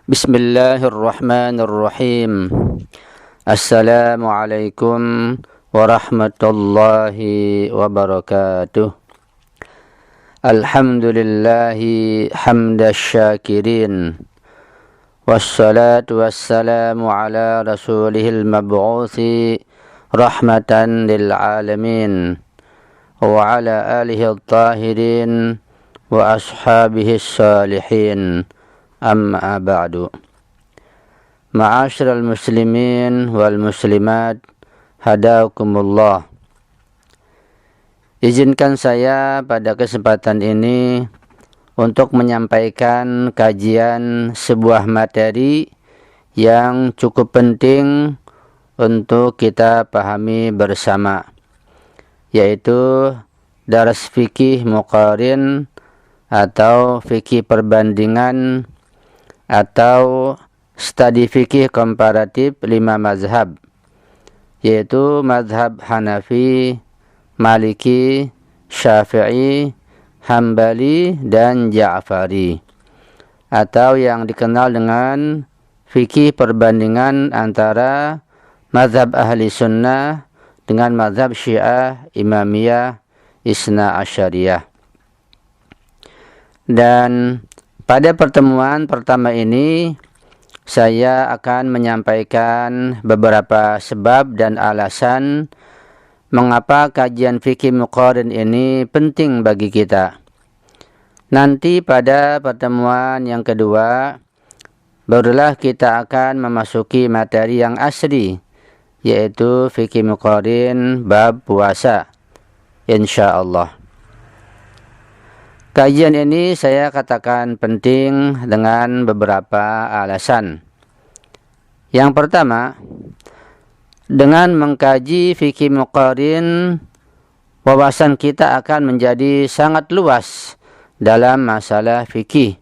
Bismillahirrahmanirrahim. Assalamualaikum warahmatullahi wabarakatuh. Alhamdulillahi hamda syakirin. Wassalatu wassalamu ala rasulihil mab'uthi rahmatan lil alamin. Wa ala alihi at-tahirin wa ashabihi salihin. Amma ba'du. Ma'asyiral muslimin wal muslimat, hadakumullah. Izinkan saya pada kesempatan ini untuk menyampaikan kajian sebuah materi yang cukup penting untuk kita pahami bersama, yaitu daras fikih muqarin atau fikih perbandingan atau studi fikih komparatif 5 mazhab, yaitu mazhab Hanafi, Maliki, Syafi'i, Hambali, dan Ja'fari, atau yang dikenal dengan fikih perbandingan antara mazhab ahli sunnah dengan mazhab Syiah, Imamiyah, Isna Asyariyah. Dan pada pertemuan pertama ini, saya akan menyampaikan beberapa sebab dan alasan mengapa kajian fikih muqarin ini penting bagi kita. Nanti pada pertemuan yang kedua, barulah kita akan memasuki materi yang asli, yaitu fikih muqarin bab puasa, insyaallah. Kajian ini saya katakan penting dengan beberapa alasan. Yang pertama, dengan mengkaji fikih muqarin, wawasan kita akan menjadi sangat luas dalam masalah fikih,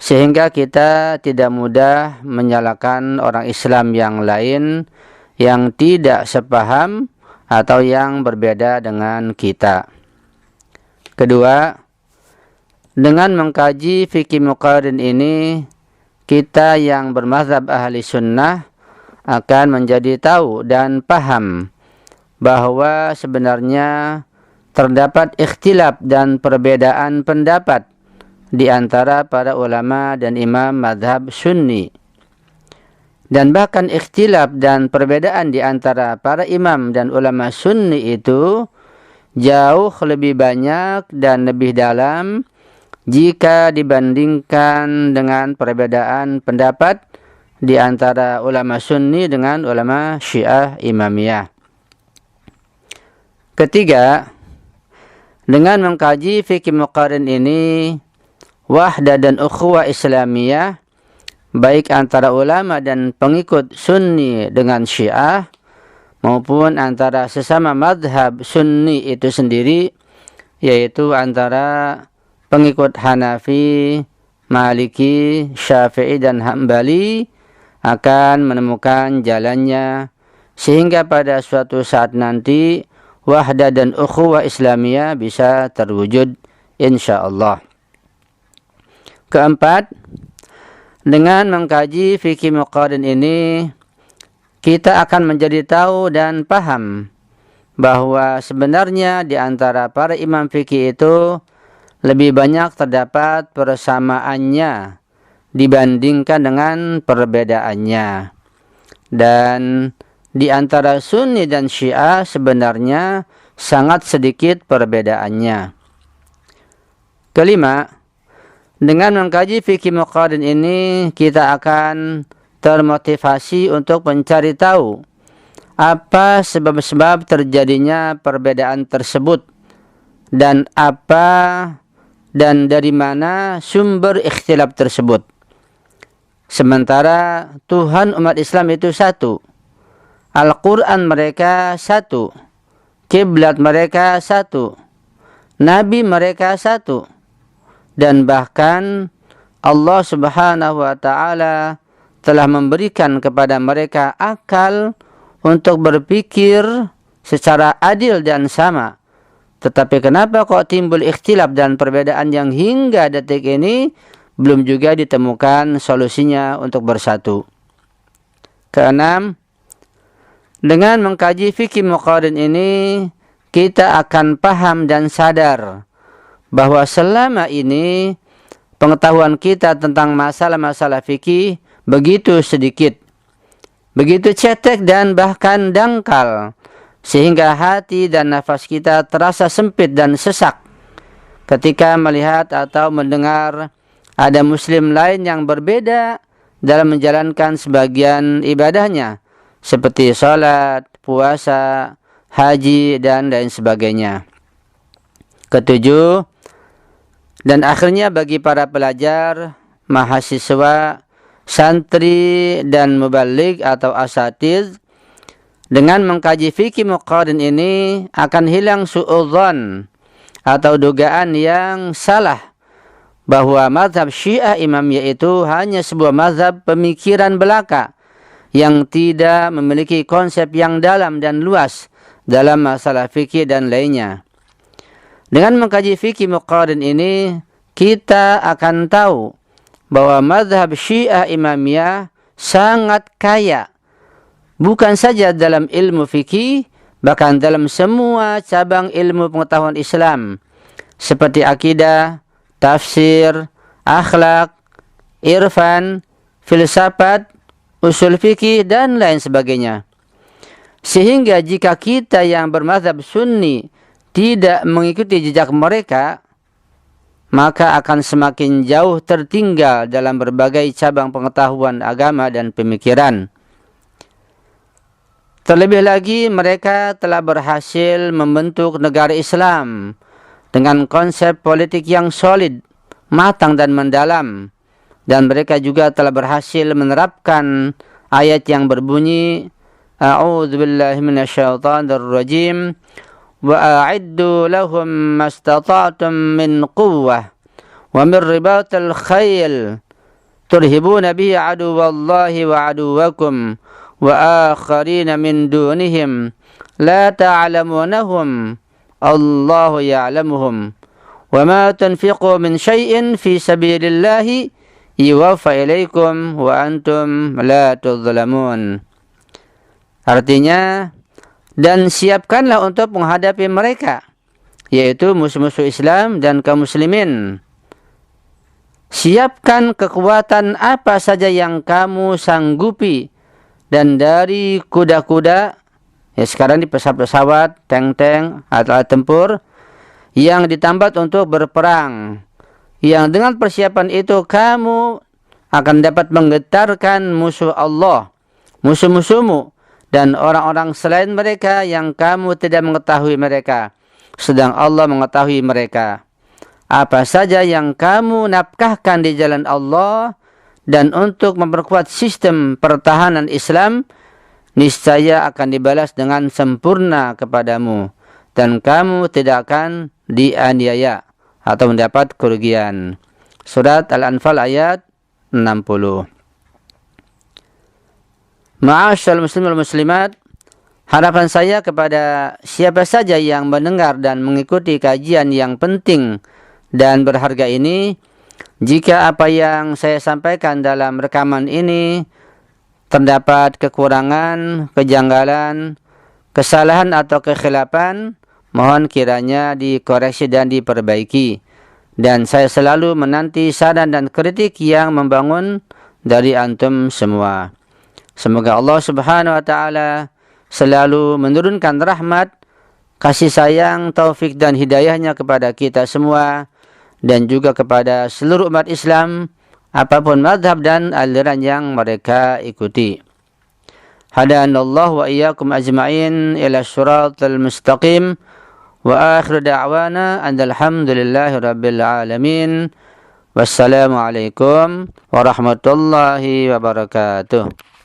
sehingga kita tidak mudah menyalahkan orang Islam yang lain yang tidak sepaham atau yang berbeda dengan kita. Kedua, dengan mengkaji fikih muqarin ini, kita yang bermazhab ahli sunnah akan menjadi tahu dan paham bahwa sebenarnya terdapat ikhtilaf dan perbedaan pendapat di antara para ulama dan imam mazhab sunni. Dan bahkan ikhtilaf dan perbedaan di antara para imam dan ulama sunni itu jauh lebih banyak dan lebih dalam jika dibandingkan dengan perbedaan pendapat di antara ulama sunni dengan ulama Syiah Imamiyah. Ketiga, dengan mengkaji fikih muqarin ini, wahdah dan ukhuwah Islamiyah baik antara ulama dan pengikut sunni dengan Syiah maupun antara sesama madhab sunni itu sendiri, yaitu antara pengikut Hanafi, Maliki, Syafi'i, dan Hambali akan menemukan jalannya, sehingga pada suatu saat nanti wahdah dan ukhuwah Islamiyah bisa terwujud insyaallah. Keempat, dengan mengkaji fikih muqarin ini, kita akan menjadi tahu dan paham bahwa sebenarnya di antara para imam fikih itu lebih banyak terdapat persamaannya dibandingkan dengan perbedaannya. Dan di antara Sunni dan Syiah sebenarnya sangat sedikit perbedaannya. Kelima, dengan mengkaji fikih muqarin ini, kita akan termotivasi untuk mencari tahu apa sebab-sebab terjadinya perbedaan tersebut dan dari mana sumber ikhtilaf tersebut. Sementara Tuhan umat Islam itu satu, Al-Quran mereka satu, kiblat mereka satu, Nabi mereka satu, dan bahkan Allah Subhanahu wa Ta'ala telah memberikan kepada mereka akal untuk berpikir secara adil dan sama. Tetapi kenapa kok timbul ikhtilaf dan perbedaan yang hingga detik ini belum juga ditemukan solusinya untuk bersatu. Keenam, dengan mengkaji fikih muqarrin ini, kita akan paham dan sadar bahwa selama ini pengetahuan kita tentang masalah-masalah fikih begitu sedikit, begitu cetek dan bahkan dangkal, sehingga hati dan nafas kita terasa sempit dan sesak ketika melihat atau mendengar ada muslim lain yang berbeda dalam menjalankan sebagian ibadahnya, seperti sholat, puasa, haji, dan lain sebagainya. Ketujuh, dan akhirnya bagi para pelajar, mahasiswa, santri, dan muballigh atau asatiz, dengan mengkaji fikih muqarrin ini akan hilang su'udzon atau dugaan yang salah bahwa mazhab Syiah Imamiyah itu hanya sebuah mazhab pemikiran belaka yang tidak memiliki konsep yang dalam dan luas dalam masalah fikih dan lainnya. Dengan mengkaji fikih muqarrin ini, kita akan tahu bahwa mazhab Syiah Imamiyah sangat kaya, bukan saja dalam ilmu fikih, bahkan dalam semua cabang ilmu pengetahuan Islam, seperti akidah, tafsir, akhlak, irfan, filsafat, usul fikih, dan lain sebagainya. Sehingga jika kita yang bermazhab sunni tidak mengikuti jejak mereka, maka akan semakin jauh tertinggal dalam berbagai cabang pengetahuan agama dan pemikiran. Terlebih lagi, mereka telah berhasil membentuk negara Islam dengan konsep politik yang solid, matang dan mendalam. Dan mereka juga telah berhasil menerapkan ayat yang berbunyi, A'udzu billahi minasyaitonir rajim, wa a'iddu lahum mastata'tum min quwwah wa min ribatil khayl turhibuna bihi aduwallahi wa aduwakum wa akharina min dunihim la ta'lamunahum Allahu ya'lamuhum wa ma tunfiqu min syai'in fi sabilillahi yuwaffa ilaikum wa antum la tuzlamun. Artinya, dan siapkanlah untuk menghadapi mereka, yaitu musuh-musuh Islam dan kaum muslimin. Siapkan kekuatan apa saja yang kamu sanggupi, dan dari kuda-kuda, ya sekarang di pesawat-pesawat, tank-tank, alat tempur, yang ditambat untuk berperang. Yang dengan persiapan itu kamu akan dapat menggetarkan musuh Allah, musuh-musuhmu, dan orang-orang selain mereka yang kamu tidak mengetahui mereka, sedang Allah mengetahui mereka. Apa saja yang kamu nafkahkan di jalan Allah dan untuk memperkuat sistem pertahanan Islam, niscaya akan dibalas dengan sempurna kepadamu, dan kamu tidak akan dianiaya atau mendapat kerugian. Surat Al-Anfal ayat 60. Ma'asyiral muslimin wal muslimat, harapan saya kepada siapa saja yang mendengar dan mengikuti kajian yang penting dan berharga ini, jika apa yang saya sampaikan dalam rekaman ini terdapat kekurangan, kejanggalan, kesalahan atau kekhilafan, mohon kiranya dikoreksi dan diperbaiki. Dan saya selalu menanti saran dan kritik yang membangun dari antum semua. Semoga Allah Subhanahu wa taala selalu menurunkan rahmat, kasih sayang, taufik dan hidayahnya kepada kita semua dan juga kepada seluruh umat Islam apapun mazhab dan aliran yang mereka ikuti. Hadanallahu wa iyyakum ajma'in ila syiratal mustaqim. Wa akhiru da'wana alhamdulillahi rabbil alamin. Wassalamualaikum warahmatullahi wabarakatuh.